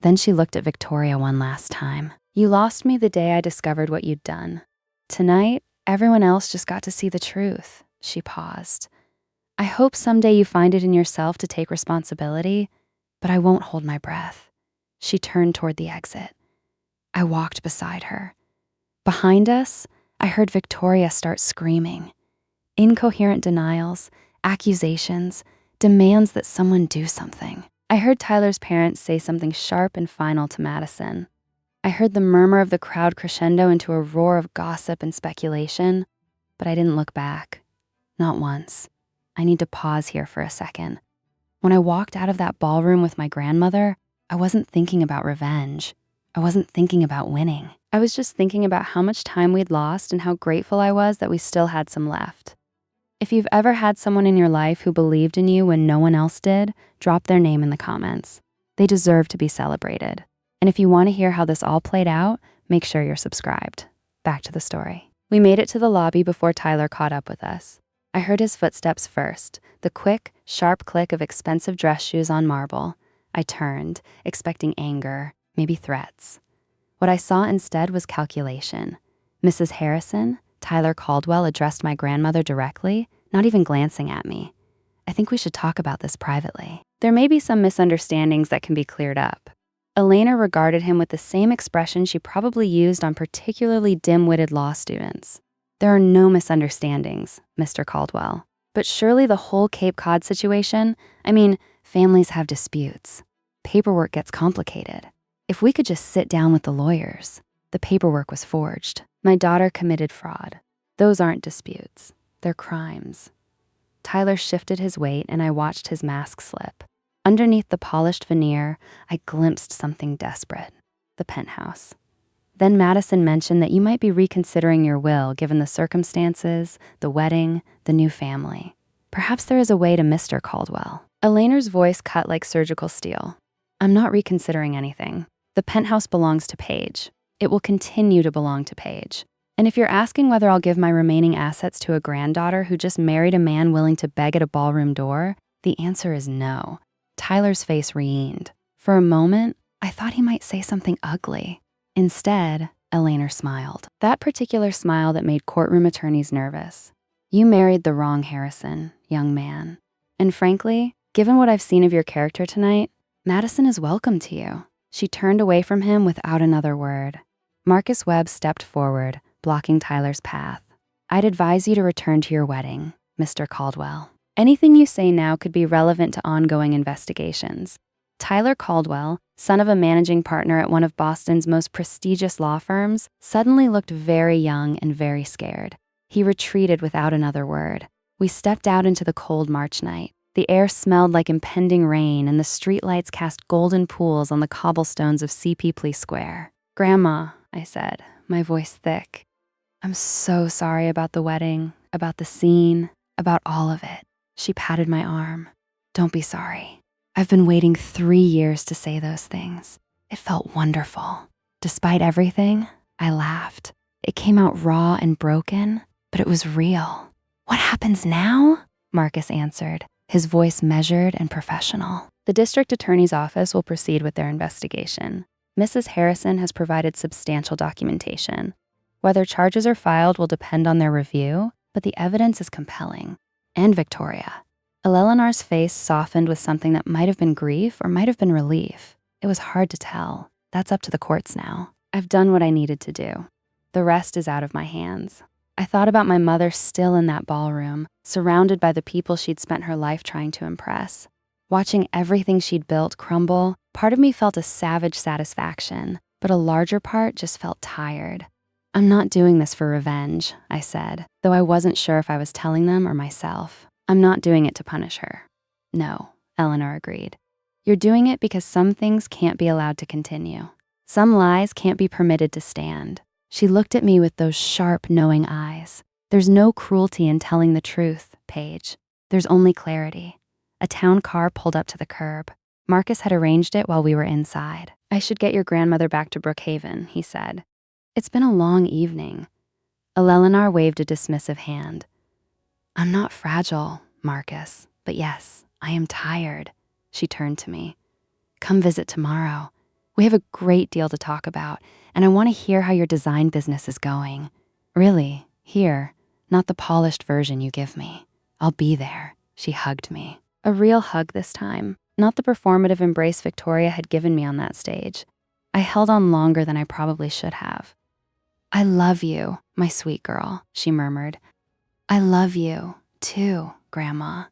Then she looked at Victoria one last time. You lost me the day I discovered what you'd done. Tonight, everyone else just got to see the truth. She paused. I hope someday you find it in yourself to take responsibility, but I won't hold my breath. She turned toward the exit. I walked beside her. Behind us, I heard Victoria start screaming. Incoherent denials, accusations, demands that someone do something. I heard Tyler's parents say something sharp and final to Madison. I heard the murmur of the crowd crescendo into a roar of gossip and speculation, but I didn't look back. Not once. I need to pause here for a second. When I walked out of that ballroom with my grandmother, I wasn't thinking about revenge. I wasn't thinking about winning. I was just thinking about how much time we'd lost and how grateful I was that we still had some left. If you've ever had someone in your life who believed in you when no one else did, drop their name in the comments. They deserve to be celebrated. And if you want to hear how this all played out, make sure you're subscribed. Back to the story. We made it to the lobby before Tyler caught up with us. I heard his footsteps first, the quick, sharp click of expensive dress shoes on marble. I turned, expecting anger, maybe threats. What I saw instead was calculation. Mrs. Harrison, Tyler Caldwell addressed my grandmother directly, not even glancing at me. I think we should talk about this privately. There may be some misunderstandings that can be cleared up. Elena regarded him with the same expression she probably used on particularly dim-witted law students. There are no misunderstandings, Mr. Caldwell. But surely the whole Cape Cod situation, families have disputes. Paperwork gets complicated. If we could just sit down with the lawyers. The paperwork was forged. My daughter committed fraud. Those aren't disputes. They're crimes. Tyler shifted his weight and I watched his mask slip. Underneath the polished veneer, I glimpsed something desperate. The penthouse. Then Madison mentioned that you might be reconsidering your will given the circumstances, the wedding, the new family. Perhaps there is a way to Mr. Caldwell. Eleanor's voice cut like surgical steel. I'm not reconsidering anything. The penthouse belongs to Paige. It will continue to belong to Paige. And if you're asking whether I'll give my remaining assets to a granddaughter who just married a man willing to beg at a ballroom door, the answer is no. Tyler's face re-eamed. For a moment, I thought he might say something ugly. Instead, Elena smiled. That particular smile that made courtroom attorneys nervous. You married the wrong Harrison, young man. And frankly, given what I've seen of your character tonight, Madison is welcome to you. She turned away from him without another word. Marcus Webb stepped forward, blocking Tyler's path. I'd advise you to return to your wedding, Mr. Caldwell. Anything you say now could be relevant to ongoing investigations. Tyler Caldwell, son of a managing partner at one of Boston's most prestigious law firms, suddenly looked very young and very scared. He retreated without another word. We stepped out into the cold March night. The air smelled like impending rain and the streetlights cast golden pools on the cobblestones of CP Police Square. Grandma, I said, my voice thick. I'm so sorry about the wedding, about the scene, about all of it. She patted my arm. Don't be sorry. I've been waiting 3 years to say those things. It felt wonderful. Despite everything, I laughed. It came out raw and broken, but it was real. What happens now? Marcus answered, his voice measured and professional. The district attorney's office will proceed with their investigation. Mrs. Harrison has provided substantial documentation. Whether charges are filed will depend on their review, but the evidence is compelling. And Victoria. Eleanor's face softened with something that might have been grief or might have been relief. It was hard to tell. That's up to the courts now. I've done what I needed to do. The rest is out of my hands. I thought about my mother still in that ballroom, surrounded by the people she'd spent her life trying to impress. Watching everything she'd built crumble, part of me felt a savage satisfaction, but a larger part just felt tired. I'm not doing this for revenge, I said, though I wasn't sure if I was telling them or myself. I'm not doing it to punish her. No, Eleanor agreed. You're doing it because some things can't be allowed to continue. Some lies can't be permitted to stand. She looked at me with those sharp, knowing eyes. There's no cruelty in telling the truth, Paige. There's only clarity. A town car pulled up to the curb. Marcus had arranged it while we were inside. I should get your grandmother back to Brookhaven, he said. It's been a long evening. Eleanor waved a dismissive hand. I'm not fragile, Marcus, but yes, I am tired. She turned to me. Come visit tomorrow. We have a great deal to talk about, and I want to hear how your design business is going. Really, here, not the polished version you give me. I'll be there. She hugged me. A real hug this time, not the performative embrace Victoria had given me on that stage. I held on longer than I probably should have. I love you, my sweet girl, she murmured. I love you, too, Grandma.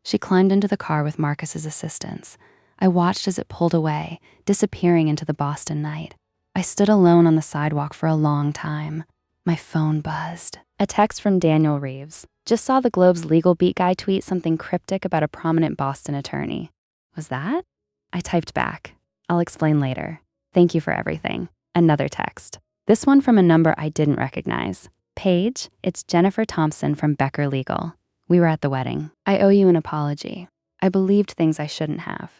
She climbed into the car with Marcus's assistance. I watched as it pulled away, disappearing into the Boston night. I stood alone on the sidewalk for a long time. My phone buzzed. A text from Daniel Reeves. Just saw the Globe's legal beat guy tweet something cryptic about a prominent Boston attorney. Was that? I typed back. I'll explain later. Thank you for everything. Another text. This one from a number I didn't recognize. Paige, it's Jennifer Thompson from Becker Legal. We were at the wedding. I owe you an apology. I believed things I shouldn't have.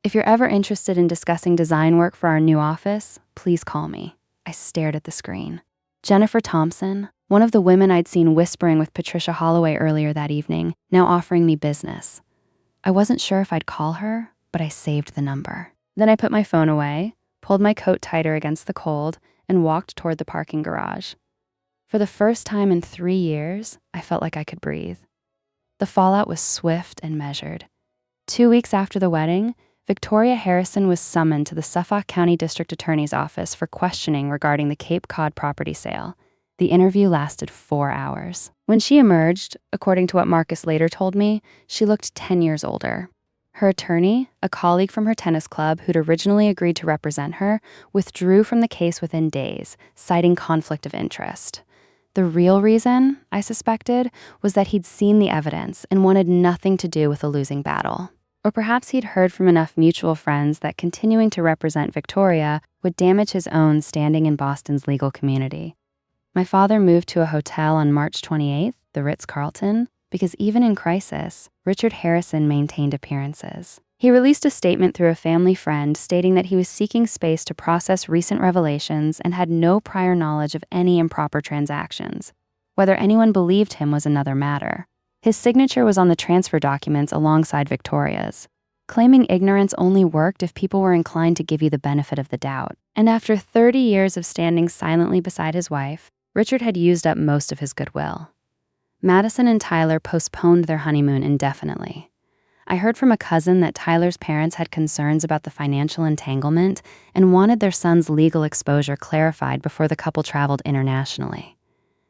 If you're ever interested in discussing design work for our new office, please call me. I stared at the screen. Jennifer Thompson, one of the women I'd seen whispering with Patricia Holloway earlier that evening, now offering me business. I wasn't sure if I'd call her, but I saved the number. Then I put my phone away, pulled my coat tighter against the cold, and walked toward the parking garage. For the first time in 3 years, I felt like I could breathe. The fallout was swift and measured. 2 weeks after the wedding, Victoria Harrison was summoned to the Suffolk County District Attorney's Office for questioning regarding the Cape Cod property sale. The interview lasted 4 hours. When she emerged, according to what Marcus later told me, she looked 10 years older. Her attorney, a colleague from her tennis club who'd originally agreed to represent her, withdrew from the case within days, citing conflict of interest. The real reason, I suspected, was that he'd seen the evidence and wanted nothing to do with a losing battle. Or perhaps he'd heard from enough mutual friends that continuing to represent Victoria would damage his own standing in Boston's legal community. My father moved to a hotel on March 28th, the Ritz-Carlton, because even in crisis, Richard Harrison maintained appearances. He released a statement through a family friend stating that he was seeking space to process recent revelations and had no prior knowledge of any improper transactions. Whether anyone believed him was another matter. His signature was on the transfer documents alongside Victoria's. Claiming ignorance only worked if people were inclined to give you the benefit of the doubt. And after 30 years of standing silently beside his wife, Richard had used up most of his goodwill. Madison and Tyler postponed their honeymoon indefinitely. I heard from a cousin that Tyler's parents had concerns about the financial entanglement and wanted their son's legal exposure clarified before the couple traveled internationally.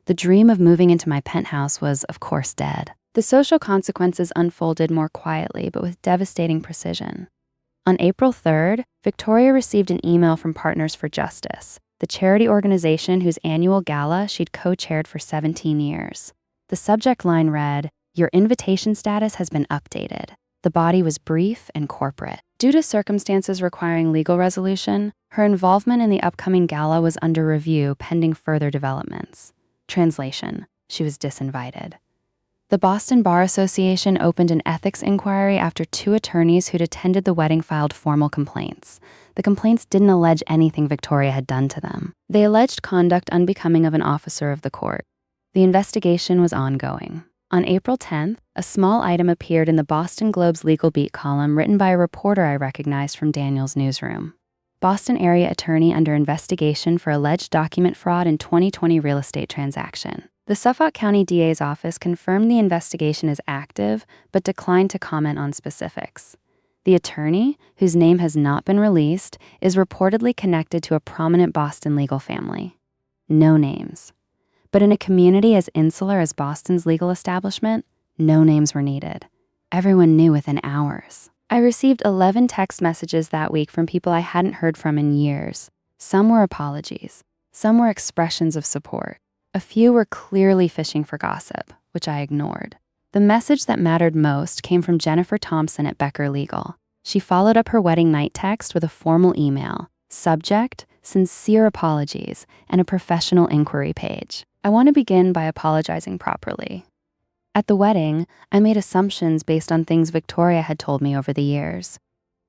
The dream of moving into my penthouse was, of course, dead. The social consequences unfolded more quietly, but with devastating precision. On April 3rd, Victoria received an email from Partners for Justice, the charity organization whose annual gala she'd co-chaired for 17 years. The subject line read, "Your invitation status has been updated." The body was brief and corporate. Due to circumstances requiring legal resolution, her involvement in the upcoming gala was under review pending further developments. Translation: she was disinvited. The Boston Bar Association opened an ethics inquiry after 2 attorneys who'd attended the wedding filed formal complaints. The complaints didn't allege anything Victoria had done to them. They alleged conduct unbecoming of an officer of the court. The investigation was ongoing. On April 10th, a small item appeared in the Boston Globe's legal beat column written by a reporter I recognized from Daniel's newsroom. Boston area attorney under investigation for alleged document fraud in 2020 real estate transaction. The Suffolk County DA's office confirmed the investigation is active, but declined to comment on specifics. The attorney, whose name has not been released, is reportedly connected to a prominent Boston legal family. No names. But in a community as insular as Boston's legal establishment, no names were needed. Everyone knew within hours. I received 11 text messages that week from people I hadn't heard from in years. Some were apologies. Some were expressions of support. A few were clearly fishing for gossip, which I ignored. The message that mattered most came from Jennifer Thompson at Becker Legal. She followed up her wedding night text with a formal email, subject, sincere apologies, and a professional inquiry page. I want to begin by apologizing properly. At the wedding, I made assumptions based on things Victoria had told me over the years.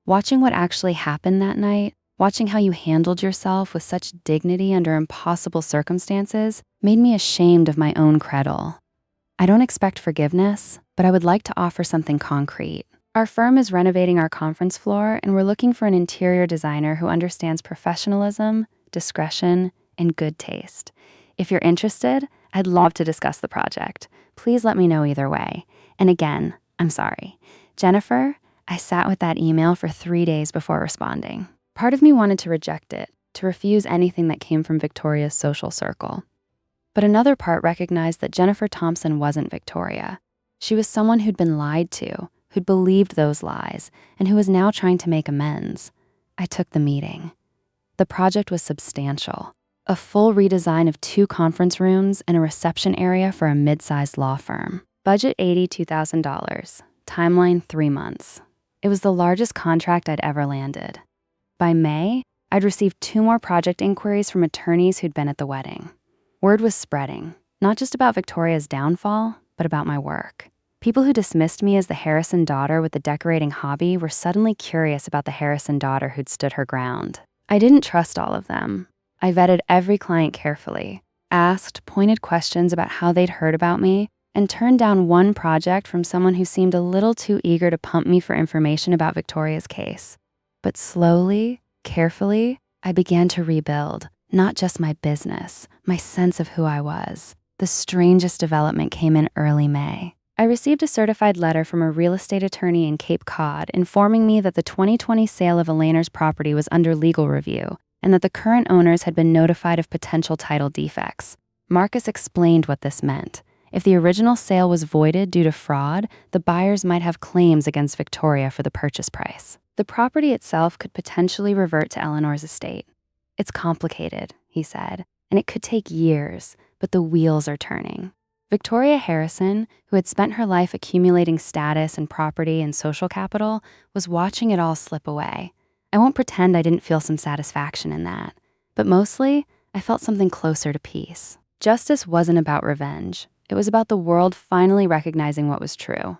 Watching what actually happened that night, watching how you handled yourself with such dignity under impossible circumstances, made me ashamed of my own creedle. I don't expect forgiveness, but I would like to offer something concrete, Our firm is renovating our conference floor, and we're looking for an interior designer who understands professionalism, discretion, and good taste. If you're interested, I'd love to discuss the project. Please let me know either way. And again, I'm sorry. Jennifer, I sat with that email for 3 days before responding. Part of me wanted to reject it, to refuse anything that came from Victoria's social circle. But another part recognized that Jennifer Thompson wasn't Victoria. She was someone who'd been lied to, who'd believed those lies, and who was now trying to make amends. I took the meeting. The project was substantial. A full redesign of 2 conference rooms and a reception area for a mid-sized law firm. Budget $82,000. Timeline 3 months. It was the largest contract I'd ever landed. By May, I'd received 2 more project inquiries from attorneys who'd been at the wedding. Word was spreading, not just about Victoria's downfall, but about my work. People who dismissed me as the Harrison daughter with the decorating hobby were suddenly curious about the Harrison daughter who'd stood her ground. I didn't trust all of them. I vetted every client carefully, asked pointed questions about how they'd heard about me, and turned down one project from someone who seemed a little too eager to pump me for information about Victoria's case. But slowly, carefully, I began to rebuild, not just my business, my sense of who I was. The strangest development came in early May. I received a certified letter from a real estate attorney in Cape Cod informing me that the 2020 sale of Elainer's property was under legal review and that the current owners had been notified of potential title defects. Marcus explained what this meant. If the original sale was voided due to fraud, the buyers might have claims against Victoria for the purchase price. The property itself could potentially revert to Eleanor's estate. It's complicated, he said, and it could take years, but the wheels are turning. Victoria Harrison, who had spent her life accumulating status and property and social capital, was watching it all slip away. I won't pretend I didn't feel some satisfaction in that, but mostly, I felt something closer to peace. Justice wasn't about revenge. It was about the world finally recognizing what was true.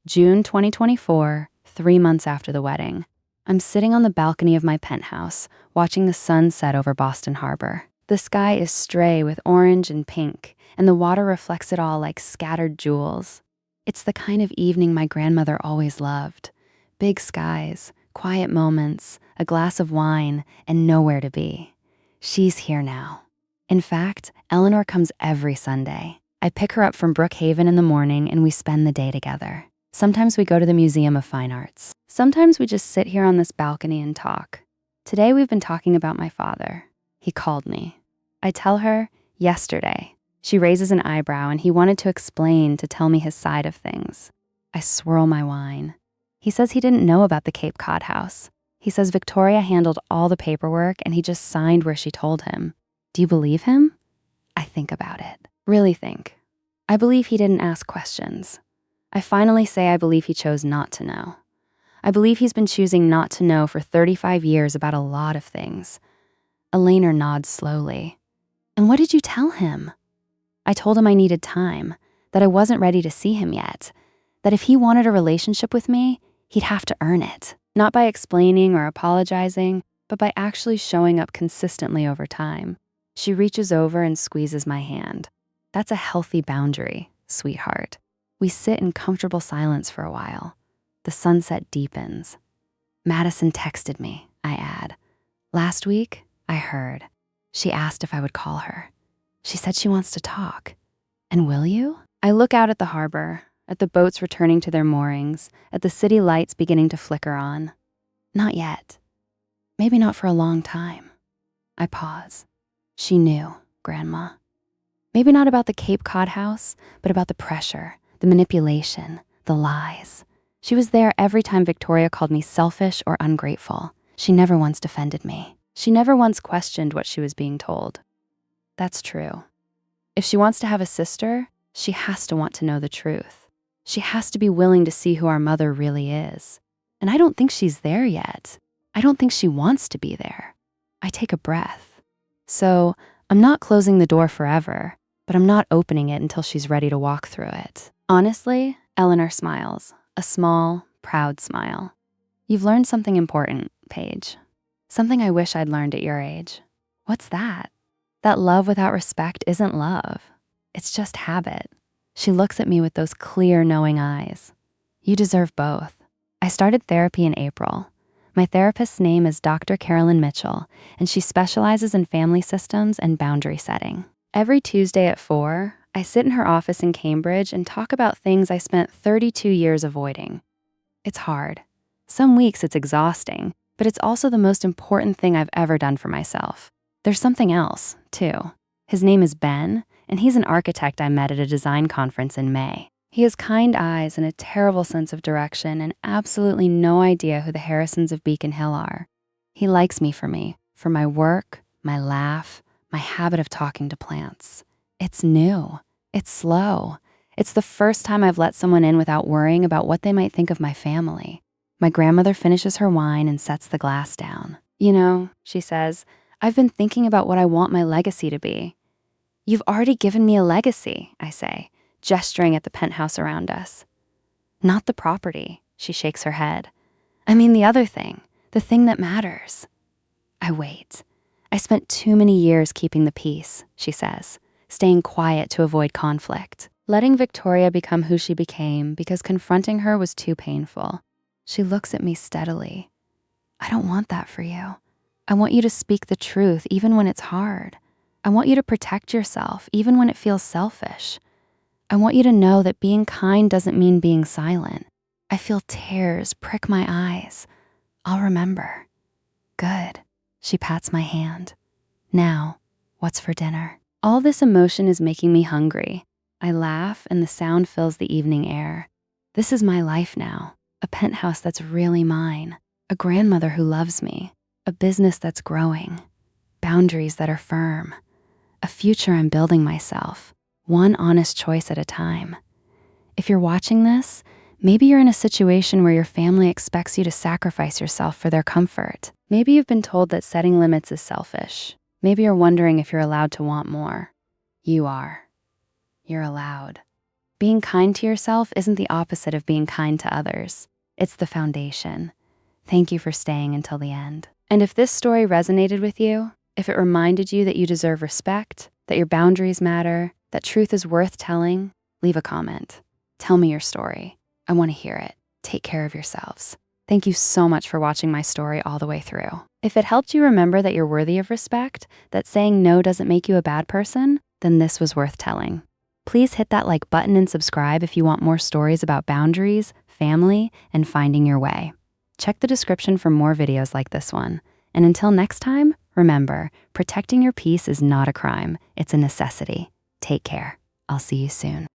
June 2024, 3 months after the wedding. I'm sitting on the balcony of my penthouse, watching the sun set over Boston Harbor. The sky is stray with orange and pink, and the water reflects it all like scattered jewels. It's the kind of evening my grandmother always loved. Big skies, quiet moments, a glass of wine, and nowhere to be. She's here now. In fact, Eleanor comes every Sunday. I pick her up from Brookhaven in the morning and we spend the day together. Sometimes we go to the Museum of Fine Arts. Sometimes we just sit here on this balcony and talk. Today we've been talking about my father. He called me. I tell her, yesterday. She raises an eyebrow and he wanted to explain, to tell me his side of things. I swirl my wine. He says he didn't know about the Cape Cod house. He says Victoria handled all the paperwork and he just signed where she told him. Do you believe him? I think about it. Really think. I believe he didn't ask questions. I finally say I believe he chose not to know. I believe he's been choosing not to know for 35 years about a lot of things. Elainer nods slowly. And what did you tell him? I told him I needed time, that I wasn't ready to see him yet, that if he wanted a relationship with me, he'd have to earn it, not by explaining or apologizing, but by actually showing up consistently over time. She reaches over and squeezes my hand. That's a healthy boundary, sweetheart. We sit in comfortable silence for a while. The sunset deepens. Madison texted me, I add. Last week, I heard. She asked if I would call her. She said she wants to talk. And will you? I look out at the harbor, at the boats returning to their moorings, at the city lights beginning to flicker on. Not yet. Maybe not for a long time. I pause. She knew, Grandma. Maybe not about the Cape Cod house, but about the pressure, the manipulation, the lies. She was there every time Victoria called me selfish or ungrateful. She never once defended me. She never once questioned what she was being told. That's true. If she wants to have a sister, she has to want to know the truth. She has to be willing to see who our mother really is. And I don't think she's there yet. I don't think she wants to be there. I take a breath. So I'm not closing the door forever, but I'm not opening it until she's ready to walk through it. Honestly, Eleanor smiles, a small, proud smile. You've learned something important, Paige. Something I wish I'd learned at your age. What's that? That love without respect isn't love. It's just habit. She looks at me with those clear, knowing eyes. You deserve both. I started therapy in April. My therapist's name is Dr. Carolyn Mitchell, and she specializes in family systems and boundary setting. Every Tuesday at 4, I sit in her office in Cambridge and talk about things I spent 32 years avoiding. It's hard. Some weeks it's exhausting, but it's also the most important thing I've ever done for myself. There's something else, too. His name is Ben, and he's an architect I met at a design conference in May. He has kind eyes and a terrible sense of direction and absolutely no idea who the Harrisons of Beacon Hill are. He likes me for my work, my laugh, my habit of talking to plants. It's new. It's slow. It's the first time I've let someone in without worrying about what they might think of my family. My grandmother finishes her wine and sets the glass down. You know, she says, I've been thinking about what I want my legacy to be. You've already given me a legacy, I say, gesturing at the penthouse around us. Not the property, she shakes her head. I mean the other thing, the thing that matters. I wait. I spent too many years keeping the peace, she says, staying quiet to avoid conflict, letting Victoria become who she became because confronting her was too painful. She looks at me steadily. I don't want that for you. I want you to speak the truth even when it's hard. I want you to protect yourself even when it feels selfish. I want you to know that being kind doesn't mean being silent. I feel tears prick my eyes. I'll remember. Good. She pats my hand. Now, what's for dinner? All this emotion is making me hungry. I laugh and the sound fills the evening air. This is my life now. A penthouse that's really mine. A grandmother who loves me. A business that's growing. Boundaries that are firm. A future I'm building myself. One honest choice at a time. If you're watching this, maybe you're in a situation where your family expects you to sacrifice yourself for their comfort. Maybe you've been told that setting limits is selfish. Maybe you're wondering if you're allowed to want more. You are. You're allowed. Being kind to yourself isn't the opposite of being kind to others. It's the foundation. Thank you for staying until the end. And if this story resonated with you, if it reminded you that you deserve respect, that your boundaries matter, that truth is worth telling, leave a comment. Tell me your story. I want to hear it. Take care of yourselves. Thank you so much for watching my story all the way through. If it helped you remember that you're worthy of respect, that saying no doesn't make you a bad person, then this was worth telling. Please hit that like button and subscribe if you want more stories about boundaries, family, and finding your way. Check the description for more videos like this one. And until next time, remember, protecting your peace is not a crime, it's a necessity. Take care. I'll see you soon.